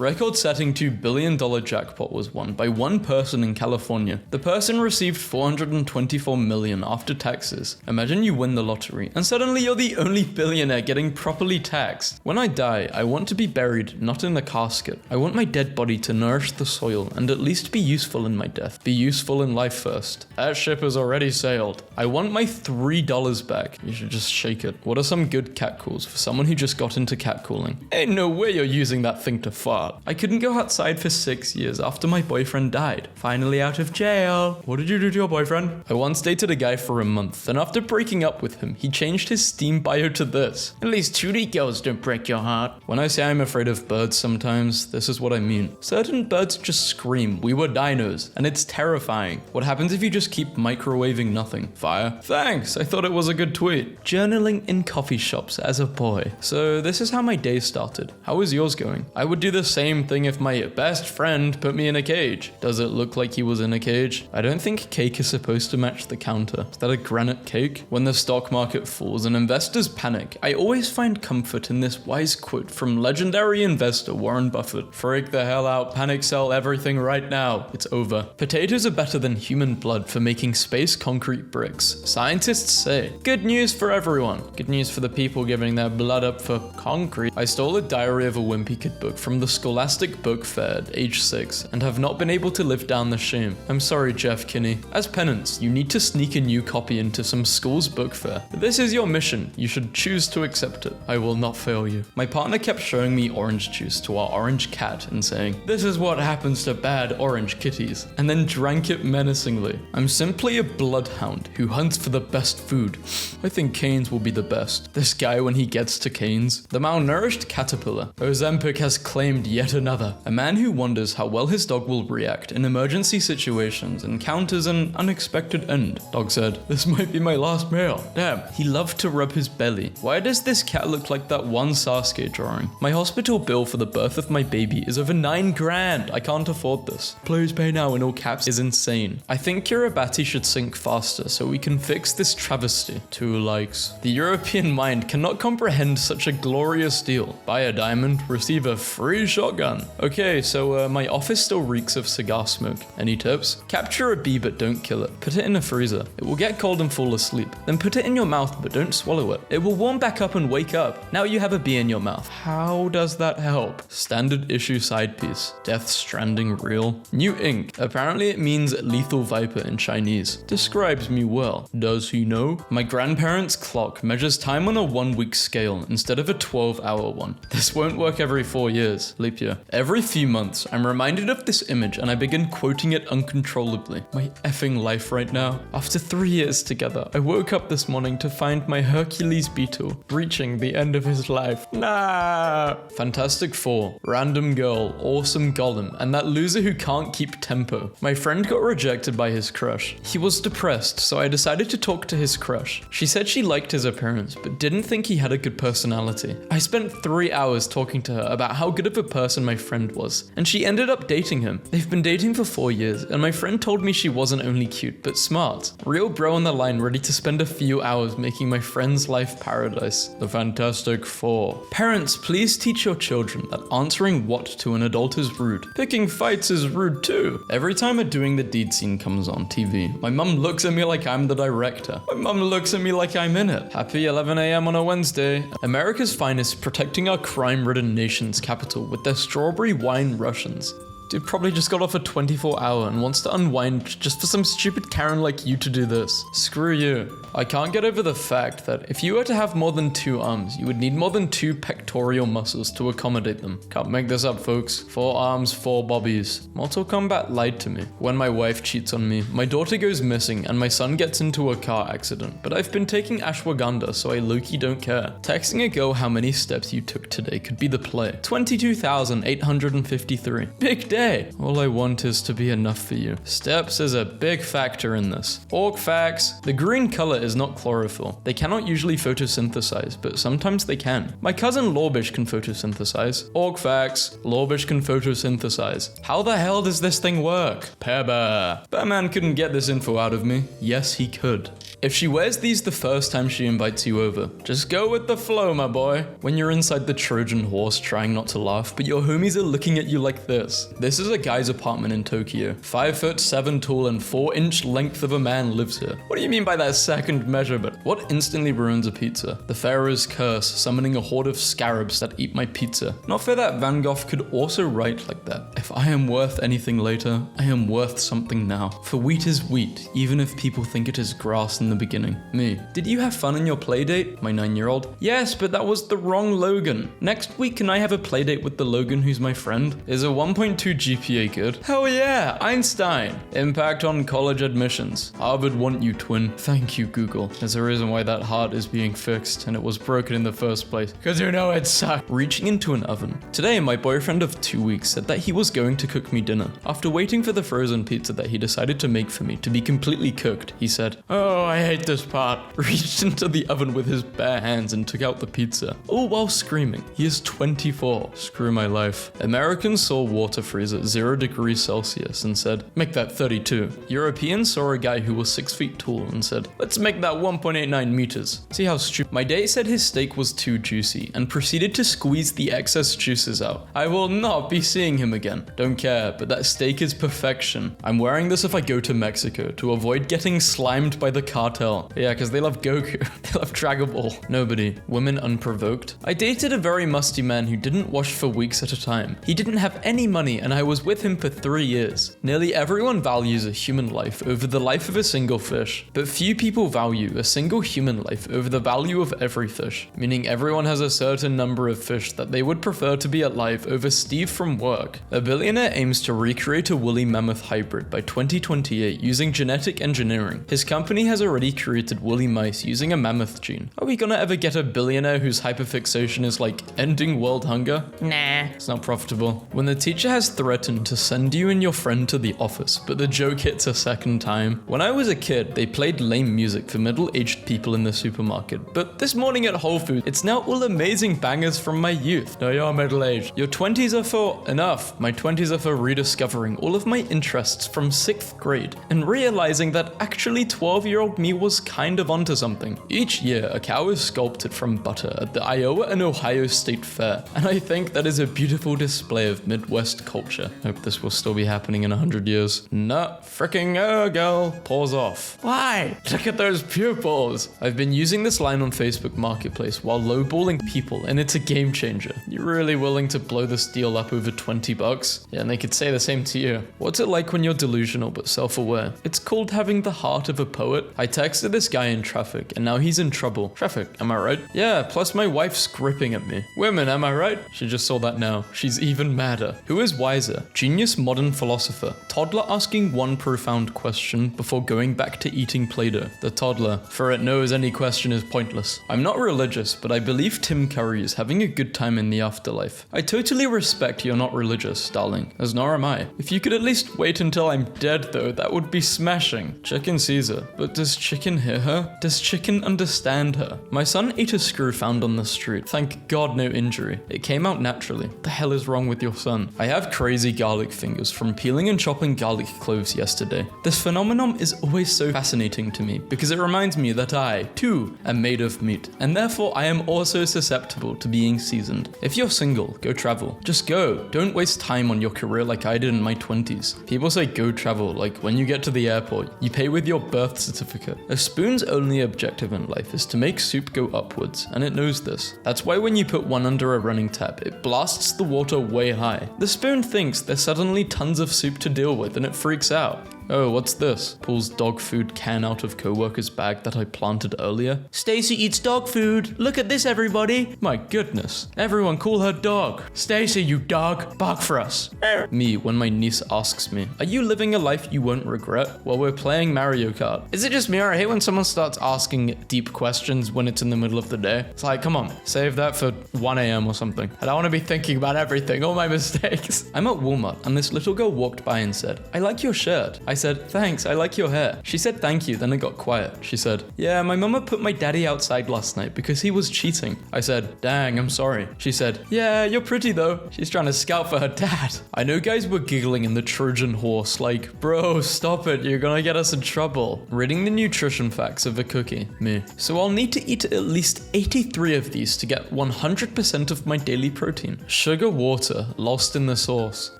Record-setting $2 billion jackpot was won by one person in California. The person received $424 million after taxes. Imagine you win the lottery, and suddenly you're the only billionaire getting properly taxed. When I die, I want to be buried not in a casket. I want my dead body to nourish the soil and at least be useful in my death. Be useful in life first. That ship has already sailed. I want my $3 back. You should just shake it. What are some good catcalls for someone who just got into catcalling? Ain't no way you're using that thing to fart. I couldn't go outside for 6 years after my boyfriend died. Finally out of jail. What did you do to your boyfriend? I once dated a guy for a month, and after breaking up with him, he changed his Steam bio to this. At least 2D girls don't break your heart. When I say I'm afraid of birds sometimes, this is what I mean. Certain birds just scream, "We were dinos," and it's terrifying. What happens if you just keep microwaving nothing? Fire? Thanks, I thought it was a good tweet. Journaling in coffee shops as a boy. So this is how my day started. How is yours going? I would do the same thing if my best friend put me in a cage. Does it look like he was in a cage? I don't think cake is supposed to match the counter. Is that a granite cake? When the stock market falls and investors panic, I always find comfort in this wise quote from legendary investor Warren Buffett. Freak the hell out, panic sell everything right now. It's over. Potatoes are better than human blood for making space concrete bricks. Scientists say. Good news for everyone. Good news for the people giving their blood up for concrete. I stole a Diary of a Wimpy Kid book from the Scholastic Book Fair at age 6 and have not been able to live down the shame. I'm sorry, Jeff Kinney. As penance, you need to sneak a new copy into some school's book fair. This is your mission. You should choose to accept it. I will not fail you. My partner kept showing me orange juice to our orange cat and saying, "This is what happens to bad orange kitties," and then drank it menacingly. I'm simply a bloodhound who hunts for the best food. I think Cane's will be the best. This guy when he gets to Cane's. The malnourished caterpillar. Ozempic has claimed yet another. A man who wonders how well his dog will react in emergency situations encounters an unexpected end. Dog said, "This might be my last meal." Damn, he loved to rub his belly. Why does this cat look like that one Sasuke drawing? My hospital bill for the birth of my baby is over 9 grand. I can't afford this. Please pay now in all caps is insane. I think Kiribati should sink faster so we can fix this travesty. 2 likes. The European mind cannot comprehend such a glorious deal. Buy a diamond, receive a free shotgun. Okay, so my office still reeks of cigar smoke. Any tips? Capture a bee but don't kill it. Put it in a freezer. It will get cold and fall asleep. Then put it in your mouth but don't swallow it. It will warm back up and wake up. Now you have a bee in your mouth. How does that help? Standard issue side piece. Death Stranding real? New ink. Apparently it means lethal viper in Chinese. Describes me well. Does he know? My grandparents' clock measures time on a 1-week scale instead of a 12-hour one. This won't work every 4 years. Leap year. Every few months, I'm reminded of this image and I begin quoting it uncontrollably. My effing life right now. After 3 years together, I woke up this morning to find my Hercules Beetle reaching the end of his life. Nah. Fantastic Four. Random girl. Awesome golem. And that loser who can't keep tempo. My friend got rejected by his crush. He was depressed, so I decided to talk to his crush. She said she liked his appearance, but didn't think he had a good personality. I spent 3 hours talking to her about how good of a person my friend was, and she ended up dating him. They've been dating for 4 years, and my friend told me she wasn't only cute, but smart. Real bro on the line ready to spend a few hours making my friend's life paradise. The Fantastic Four. Parents, please teach your children that answering what to an adult is rude. Picking fights is rude too. Every time a Doing the Deed scene comes on TV, my mum looks at me like I'm the director. My mum looks at me like I'm in it. Happy 11 a.m. on a Wednesday. America's finest protecting our crime-ridden nation's capital with their strawberry wine Russians. Dude probably just got off a 24-hour and wants to unwind just for some stupid Karen like you to do this. Screw you. I can't get over the fact that if you were to have more than 2 arms, you would need more than 2 pectoral muscles to accommodate them. Can't make this up, folks. 4 arms, 4 bobbies. Mortal Kombat lied to me. When my wife cheats on me, my daughter goes missing and my son gets into a car accident. But I've been taking ashwagandha, so I low-key don't care. Texting a girl how many steps you took today could be the play. 22,853. Big day. All I want is to be enough for you. Steps is a big factor in this. Orc facts. The green color is not chlorophyll. They cannot usually photosynthesize, but sometimes they can. My cousin Lorbish can photosynthesize. Orc facts. Lorbish can photosynthesize. How the hell does this thing work? Pebba. Batman couldn't get this info out of me. Yes, he could. If she wears these the first time she invites you over, just go with the flow, my boy. When you're inside the Trojan horse trying not to laugh, but your homies are looking at you like this. This is a guy's apartment in Tokyo. 5'7" tall and 4-inch length of a man lives here. What do you mean by that second measurement? What instantly ruins a pizza? The Pharaoh's curse, summoning a horde of scarabs that eat my pizza. Not fair that Van Gogh could also write like that. If I am worth anything later, I am worth something now. For wheat is wheat, even if people think it is grass in the beginning. Me. Did you have fun in your playdate? My 9-year-old. Yes, but that was the wrong Logan. Next week, can I have a playdate with the Logan who's my friend? Is a 1.2 GPA good? Hell yeah, Einstein. Impact on college admissions. Harvard want you, twin. Thank you, Google. There's a reason why that heart is being fixed and it was broken in the first place. Cause you know it sucked. Reaching into an oven. Today, my boyfriend of 2 weeks said that he was going to cook me dinner. After waiting for the frozen pizza that he decided to make for me to be completely cooked, he said, "Oh, I hate this part." Reached into the oven with his bare hands and took out the pizza, all while screaming. He is 24. Screw my life. Americans saw water freeze at 0 degrees Celsius and said, "Make that 32. Europeans saw a guy who was 6 feet tall and said, "Let's make that 1.89 meters. See how stupid. My date said his steak was too juicy and proceeded to squeeze the excess juices out. I will not be seeing him again. Don't care, but that steak is perfection. I'm wearing this if I go to Mexico to avoid getting slimed by the cartel. Yeah, because they love Goku. They love Dragon Ball. Nobody. Women unprovoked. I dated a very musty man who didn't wash for weeks at a time. He didn't have any money and I was with him for 3 years. Nearly everyone values a human life over the life of a single fish, but few people value a single human life over the value of every fish, meaning everyone has a certain number of fish that they would prefer to be alive over Steve from work. A billionaire aims to recreate a woolly mammoth hybrid by 2028 using genetic engineering. His company has already created woolly mice using a mammoth gene. Are we gonna ever get a billionaire whose hyperfixation is like ending world hunger? Nah, it's not profitable. When the teacher has threatened to send you and your friend to the office, but the joke hits a second time. When I was a kid, they played lame music for middle-aged people in the supermarket, but this morning at Whole Foods, it's now all amazing bangers from my youth. No, you're middle-aged. Your 20s are for enough. My 20s are for rediscovering all of my interests from 6th grade and realizing that actually 12-year-old me was kind of onto something. Each year, a cow is sculpted from butter at the Iowa and Ohio State Fair, and I think that is a beautiful display of Midwest culture. Hope this will still be happening in 100 years. Nah, fricking girl. Pause off. Why? Look at those pupils. I've been using this line on Facebook Marketplace while lowballing people, and it's a game changer. You're really willing to blow this deal up over 20 bucks? Yeah, and they could say the same to you. What's it like when you're delusional but self-aware? It's called having the heart of a poet. I texted this guy in traffic, and now he's in trouble. Traffic, am I right? Yeah, plus my wife's gripping at me. Women, am I right? She just saw that now. She's even madder. Who is wiser? Genius modern philosopher. Toddler asking one profound question before going back to eating Play-Doh. The toddler, for it knows any question is pointless. I'm not religious, but I believe Tim Curry is having a good time in the afterlife. I totally respect you're not religious, darling, as nor am I. If you could at least wait until I'm dead though, that would be smashing. Chicken Caesar. But does chicken hear her? Does chicken understand her? My son ate a screw found on the street. Thank God no injury. It came out naturally. What the hell is wrong with your son? I have crazy garlic fingers from peeling and chopping garlic cloves yesterday. This phenomenon is always so fascinating to me because it reminds me that I, too, am made of meat, and therefore I am also susceptible to being seasoned. If you're single, go travel. Just go. Don't waste time on your career like I did in my 20s. People say go travel, like when you get to the airport, you pay with your birth certificate. A spoon's only objective in life is to make soup go upwards, and it knows this. That's why when you put one under a running tap, it blasts the water way high. The spoon thinks there's suddenly tons of soup to deal with, and it freaks out. Oh, what's this? Pulls dog food can out of coworker's bag that I planted earlier. Stacy eats dog food. Look at this, everybody. My goodness. Everyone call her dog. Stacy, you dog. Bark for us. Me, when my niece asks me, are you living a life you won't regret while we're playing Mario Kart? Is it just me or I hate when someone starts asking deep questions when it's in the middle of the day? It's like, come on, save that for 1 a.m. or something. I don't want to be thinking about everything, all my mistakes. I'm at Walmart and this little girl walked by and said, I like your shirt. I said, thanks, I like your hair. She said thank you, then it got quiet. She said, yeah, my mama put my daddy outside last night because he was cheating. I said, dang, I'm sorry. She said, yeah, you're pretty though. She's trying to scout for her dad. I know guys were giggling in the Trojan horse like, bro, stop it, you're gonna get us in trouble. Reading the nutrition facts of a cookie, me. So I'll need to eat at least 83 of these to get 100% of my daily protein. Sugar water, lost in the sauce.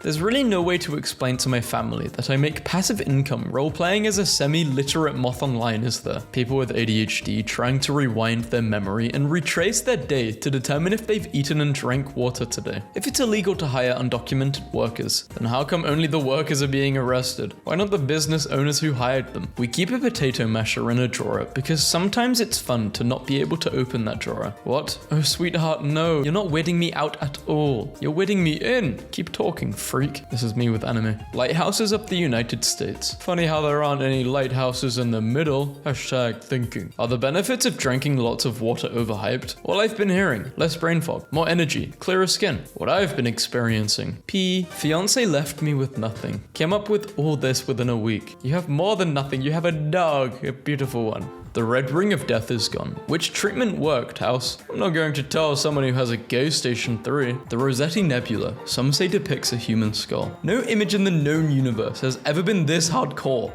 There's really no way to explain to my family that I make passive income role-playing as a semi-literate moth online, is there? People with ADHD trying to rewind their memory and retrace their day to determine if they've eaten and drank water today. If it's illegal to hire undocumented workers, then how come only the workers are being arrested? Why not the business owners who hired them? We keep a potato masher in a drawer because sometimes it's fun to not be able to open that drawer. What? Oh, sweetheart, no. You're not weirding me out at all. You're weirding me in. Keep talking, freak. This is me with anime. Lighthouses of the United States. Funny how there aren't any lighthouses in the middle. Hashtag thinking. Are the benefits of drinking lots of water overhyped? Well, I've been hearing. Less brain fog, more energy, clearer skin. What I've been experiencing. P. Fiance left me with nothing. Came up with all this within a week. You have more than nothing. You have a dog. A beautiful one. The red ring of death is gone. Which treatment worked, House? I'm not going to tell someone who has a Go Station 3. The Rossetti Nebula, some say depicts a human skull. No image in the known universe has ever been this hardcore.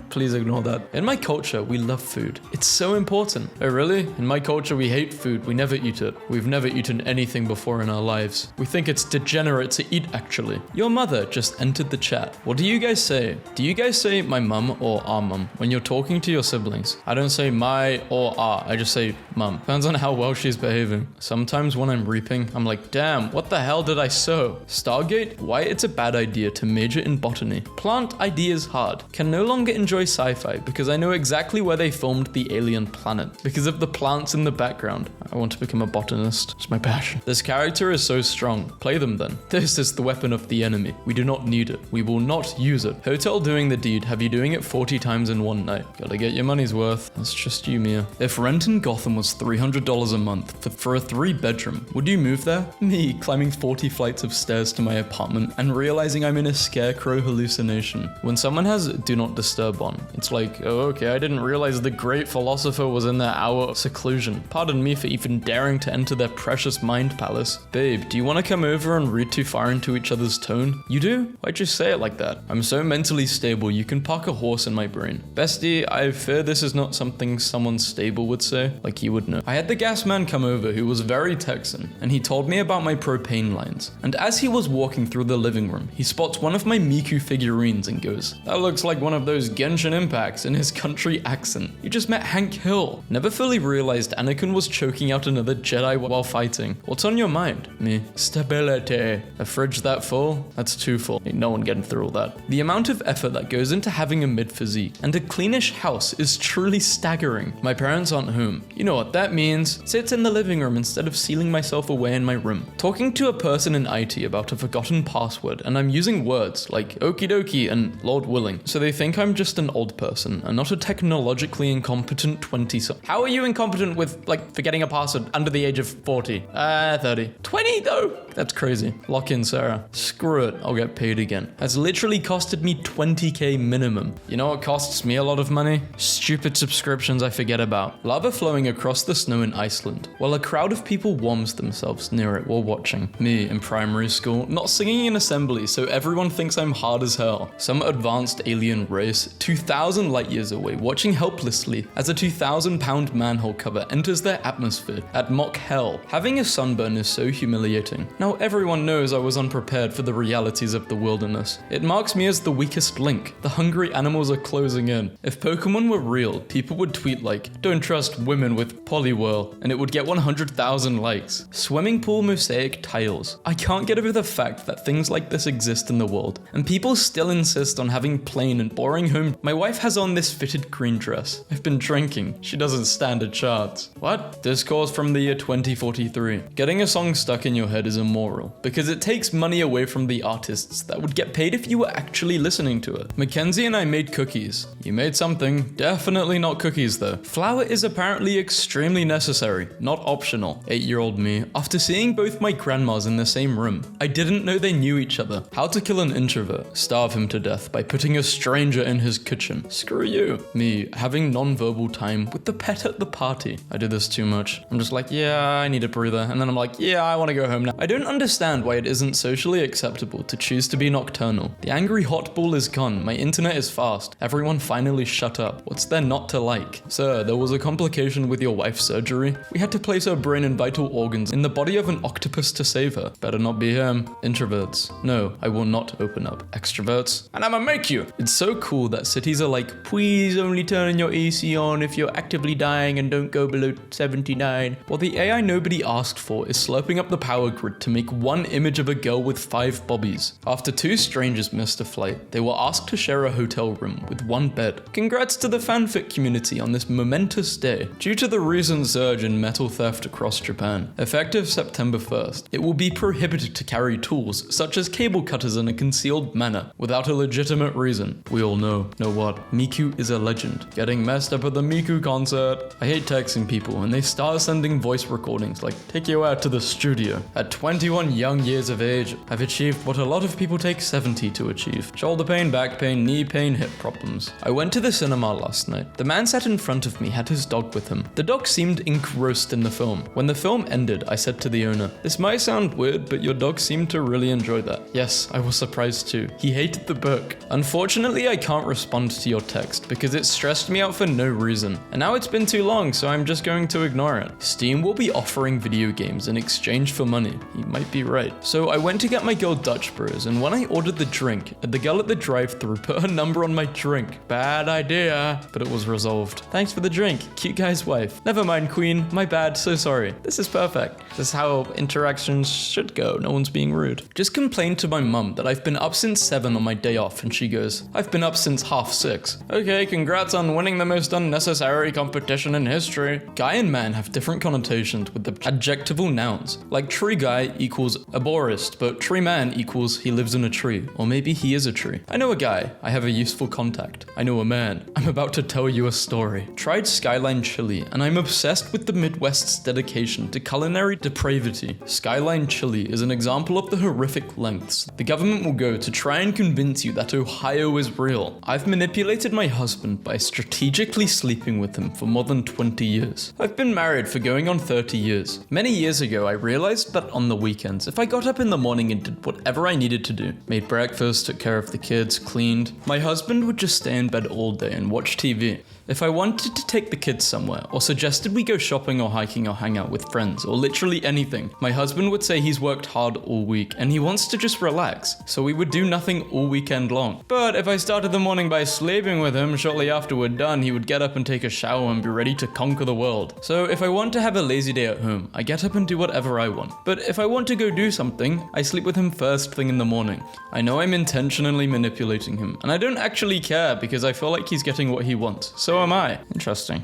Please ignore that. In my culture, we love food. It's so important. Oh really? In my culture, we hate food. We never eat it. We've never eaten anything before in our lives. We think it's degenerate to eat, actually. Your mother just entered the chat. What do you guys say? Do you guys say my mum or our mum when you're talking to your siblings? I don't say my or our. I just say mum. Depends on how well she's behaving. Sometimes when I'm reaping, I'm like, damn, what the hell did I sow? Stargate? Why it's a bad idea to major in botany. Plant ideas hard. Can no longer enjoy sci-fi because I know exactly where they filmed the alien planet because of the plants in the background. I want to become a botanist. It's my passion. This character is so strong. Play them then. This is the weapon of the enemy. We do not need it. We will not use it. Hotel doing the deed. Have you doing it 40 times in one night? Gotta get your money's worth. That's just you, Mia. If rent in Gotham was $300 a month for a 3-bedroom, would you move there? Me climbing 40 flights of stairs to my apartment and realizing I'm in a scarecrow hallucination. When someone has do not disturb on, it's like, oh, okay, I didn't realize the great philosopher was in their hour of seclusion. Pardon me for even daring to enter their precious mind palace. Babe, do you want to come over and read too far into each other's tone? You do? Why'd you say it like that? I'm so mentally stable, you can park a horse in my brain. Bestie, I fear this is not something someone stable would say, like you would know. I had the gas man come over who was very Texan, and he told me about my propane lines. And as he was walking through the living room, he spots one of my Miku figurines and goes, that looks like one of those Genshin Impacts in his country accent. You just met Hank Hill. Never fully realized Anakin was choking out another Jedi while fighting. What's on your mind? Me. Stability. A fridge that full? That's too full. Ain't no one getting through all that. The amount of effort that goes into having a mid-physique and a cleanish house is truly staggering. My parents aren't home. You know what that means. Sit in the living room instead of sealing myself away in my room. Talking to a person in IT about a forgotten password, and I'm using words like okie dokie and Lord willing, so they think I'm just an old person and not a technologically incompetent 20-something. How are you incompetent with, like, forgetting a password under the age of 40? 30. 20 though? That's crazy. Lock in, Sarah. Screw it, I'll get paid again. That's literally costed me 20k minimum. You know what costs me a lot of money? Stupid subscriptions I forget about. Lava flowing across the snow in Iceland, while a crowd of people warms themselves near it while watching. Me in primary school, not singing in assembly so everyone thinks I'm hard as hell. Some advanced alien race, 2,000 light years away, watching helplessly as a 2,000-pound manhole cover enters their atmosphere at Mach hell. Having a sunburn is so humiliating. Now everyone knows I was unprepared for the realities of the wilderness. It marks me as the weakest link. The hungry animals are closing in. If Pokemon were real, people would tweet like, don't trust women with Poliwhirl, and it would get 100,000 likes. Swimming pool mosaic tiles. I can't get over the fact that things like this exist in the world, and people still insist on having plain and boring home bathroom. My wife has on this fitted green dress. I've been drinking. She doesn't stand a chance. What? Discourse from the year 2043. Getting a song stuck in your head is immoral because it takes money away from the artists that would get paid if you were actually listening to it. Mackenzie and I made cookies. You made something. Definitely not cookies though. Flour is apparently extremely necessary, not optional. 8-year-old me, after seeing both my grandmas in the same room. I didn't know they knew each other. How to kill an introvert. Starve him to death by putting a stranger in his kitchen. Screw you. Me, having non-verbal time with the pet at the party. I do this too much. I'm just like, yeah, I need a breather. And then I'm like, yeah, I want to go home now. I don't understand why it isn't socially acceptable to choose to be nocturnal. The angry hot ball is gone. My internet is fast. Everyone finally shut up. What's there not to like? Sir, there was a complication with your wife's surgery. We had to place her brain and vital organs in the body of an octopus to save her. Better not be him. Introverts. No, I will not open up. Extroverts. And I'ma make you. It's so cool that cities are like, please only turn your AC on if you're actively dying and don't go below 79. While the AI nobody asked for is slurping up the power grid to make one image of a girl with 5 bobbies. After 2 strangers missed a flight, they were asked to share a hotel room with 1 bed. Congrats to the fanfic community on this momentous day. Due to the recent surge in metal theft across Japan, effective September 1st, it will be prohibited to carry tools such as cable cutters in a concealed manner without a legitimate reason. We all know what? Miku is a legend. Getting messed up at the Miku concert. I hate texting people and they start sending voice recordings like, take you out to the studio. At 21 young years of age, I've achieved what a lot of people take 70 to achieve. Shoulder pain, back pain, knee pain, hip problems. I went to the cinema last night. The man sat in front of me had his dog with him. The dog seemed engrossed in the film. When the film ended, I said to the owner, this might sound weird, but your dog seemed to really enjoy that. Yes, I was surprised too. He hated the book. Unfortunately, I can't respond to your text because it stressed me out for no reason. And now it's been too long, so I'm just going to ignore it. Steam will be offering video games in exchange for money. He might be right. So I went to get my girl Dutch Bros, and when I ordered the drink, the girl at the drive-thru put her number on my drink. Bad idea, but it was resolved. Thanks for the drink, cute guy's wife. Never mind, queen, my bad, so sorry. This is perfect. This is how interactions should go, no one's being rude. Just complained to my mum that I've been up since 7 on my day off, and she goes, I've been up since 6:30. Okay, congrats on winning the most unnecessary competition in history. Guy and man have different connotations with the adjectival nouns. Like tree guy equals arborist, but tree man equals he lives in a tree, or maybe he is a tree. I know a guy, I have a useful contact. I know a man, I'm about to tell you a story. Tried Skyline Chili, and I'm obsessed with the Midwest's dedication to culinary depravity. Skyline Chili is an example of the horrific lengths the government will go to try and convince you that Ohio is real. I've manipulated my husband by strategically sleeping with him for more than 20 years. I've been married for going on 30 years. Many years ago, I realized that on the weekends, if I got up in the morning and did whatever I needed to do, made breakfast, took care of the kids, cleaned, my husband would just stay in bed all day and watch TV. If I wanted to take the kids somewhere, or suggested we go shopping or hiking or hang out with friends, or literally anything, my husband would say he's worked hard all week and he wants to just relax, so we would do nothing all weekend long. But if I started the morning by sleeping with him, shortly after we're done, he would get up and take a shower and be ready to conquer the world. So if I want to have a lazy day at home, I get up and do whatever I want. But if I want to go do something, I sleep with him first thing in the morning. I know I'm intentionally manipulating him, and I don't actually care because I feel like he's getting what he wants. So am I. Interesting.